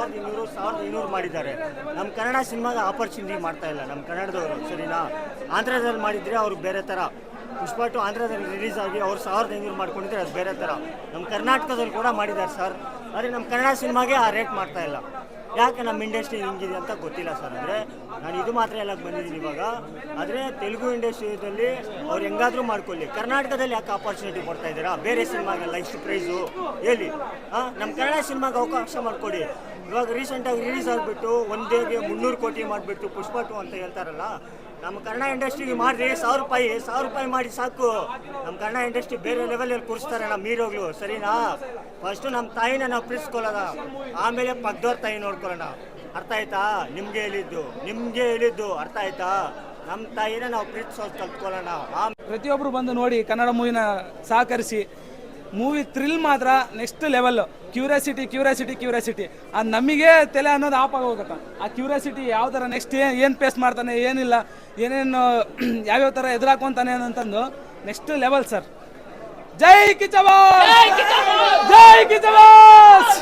1200 ಮಾಡಿದ್ದಾರೆ. ನಮ್ಮ ಕನ್ನಡ ಸಿನಿಮಾಗೆ ಆಪರ್ಚುನಿಟಿ ಮಾಡ್ತಾ ಇಲ್ಲ ನಮ್ಮ ಕನ್ನಡದವರು, ಸರಿನಾ? ಆಂಧ್ರದಲ್ಲಿ ಮಾಡಿದರೆ ಅವ್ರು ಬೇರೆ ಥರ. ಪುಷ್ಪ 2 ಆಂಧ್ರದಲ್ಲಿ ರಿಲೀಸ್ ಆಗಿ ಅವ್ರು 1500 ಮಾಡ್ಕೊಂಡಿದ್ರೆ ಅದು ಬೇರೆ ಥರ. ನಮ್ಮ ಕರ್ನಾಟಕದಲ್ಲಿ ಕೂಡ ಮಾಡಿದ್ದಾರೆ ಸರ್, ಆದರೆ ನಮ್ಮ ಕನ್ನಡ ಸಿನಿಮಾಗೆ ಆ ರೇಟ್ ಮಾಡ್ತಾ ಇಲ್ಲ. ಯಾಕೆ ನಮ್ಮ ಇಂಡಸ್ಟ್ರಿ ಹಿಂಗಿದೆ ಅಂತ ಗೊತ್ತಿಲ್ಲ ಸರ್. ಅಂದರೆ ನಾನು ಇದು ಮಾತ್ರ ಎಲ್ಲ ಬಂದಿದ್ದೀನಿ ಇವಾಗ. ಆದರೆ ತೆಲುಗು ಇಂಡಸ್ಟ್ರಿಯಲ್ಲಿ ಅವ್ರು ಹೆಂಗಾದರೂ ಮಾಡ್ಕೊಳ್ಳಿ, ಕರ್ನಾಟಕದಲ್ಲಿ ಯಾಕೆ ಆಪರ್ಚುನಿಟಿ ಕೊಡ್ತಾ ಇದ್ದೀರಾ? ಬೇರೆ ಸಿನಿಮಾಗೆಲ್ಲ ಇಷ್ಟು ಪ್ರೈಸು ಹೇಳಿ. ನಮ್ಮ ಕನ್ನಡ ಸಿನಿಮಾಗೆ ಅವಕಾಶ ಮಾಡಿಕೊಡಿ. ಇವಾಗ ರೀಸೆಂಟಾಗಿ ರಿಲೀಸ್ ಆಗಿಬಿಟ್ಟು ಒಂದೇಗೆ 300 ಕೋಟಿ ಮಾಡಿಬಿಟ್ಟು ಪುಷ್ಪ 2 ಅಂತ ಹೇಳ್ತಾರಲ್ಲ, ನಮ್ಮ ಕನ್ನಡ ಇಂಡಸ್ಟ್ರಿಗೆ ಮಾಡಿರಿ 1000 ರೂಪಾಯಿ ಮಾಡಿ ಸಾಕು. ನಮ್ಮ ಕನ್ನಡ ಇಂಡಸ್ಟ್ರಿ ಬೇರೆ ಲೆವೆಲಲ್ಲಿ ಕೂರಿಸ್ತಾರೆ ನಮ್ಮ ಹೀರೋಗಳು, ಸರಿನಾ? ಫಸ್ಟು ನಮ್ಮ ತಾಯಿನ ನಾವು ಪ್ರೀತಿಸ್ಕೊಳ್ಳೋಣ, ಆಮೇಲೆ ಪಕ್ಕದವ್ರ ತಾಯಿ ನೋಡ್ಕೊಳ್ಳೋಣ. ಅರ್ಥ ಆಯ್ತಾ? ನಿಮಗೆ ಹೇಳಿದ್ದು ಅರ್ಥ ಆಯ್ತಾ? ನಮ್ಮ ತಾಯಿನ ನಾವು ಪ್ರೀತಿಸೋದು ಕಲ್ತ್ಕೊಳ್ಳೋಣ. ಪ್ರತಿಯೊಬ್ಬರು ಬಂದು ನೋಡಿ ಕನ್ನಡ ಮೂವಿನ ಸಹಕರಿಸಿ. ಮೂವಿ ಥ್ರಿಲ್ ಮಾತ್ರ ನೆಕ್ಸ್ಟ್ ಲೆವೆಲ್. ಕ್ಯೂರಿಯಾಸಿಟಿ ಅದು ನಮಗೆ ತಲೆ ಅನ್ನೋದು ಆಫ್ ಆಗೋಗುತ್ತೆ. ಆ ಕ್ಯೂರಿಯಾಸಿಟಿ ಯಾವ ಥರ ನೆಕ್ಸ್ಟ್ ಏನು ಫೇಸ್ ಮಾಡ್ತಾನೆ, ಏನಿಲ್ಲ, ಏನೇನು ಯಾವ್ಯಾವ ಥರ ಎದುರಾಕೊಂತಾನೆ ಅಂತಂದು ನೆಕ್ಸ್ಟ್ ಲೆವೆಲ್ ಸರ್. ಜೈ ಕಿಚ್ಚ ಬಾಸ್! ಜೈ ಕಿಚ್ಚ ಬಾಸ್!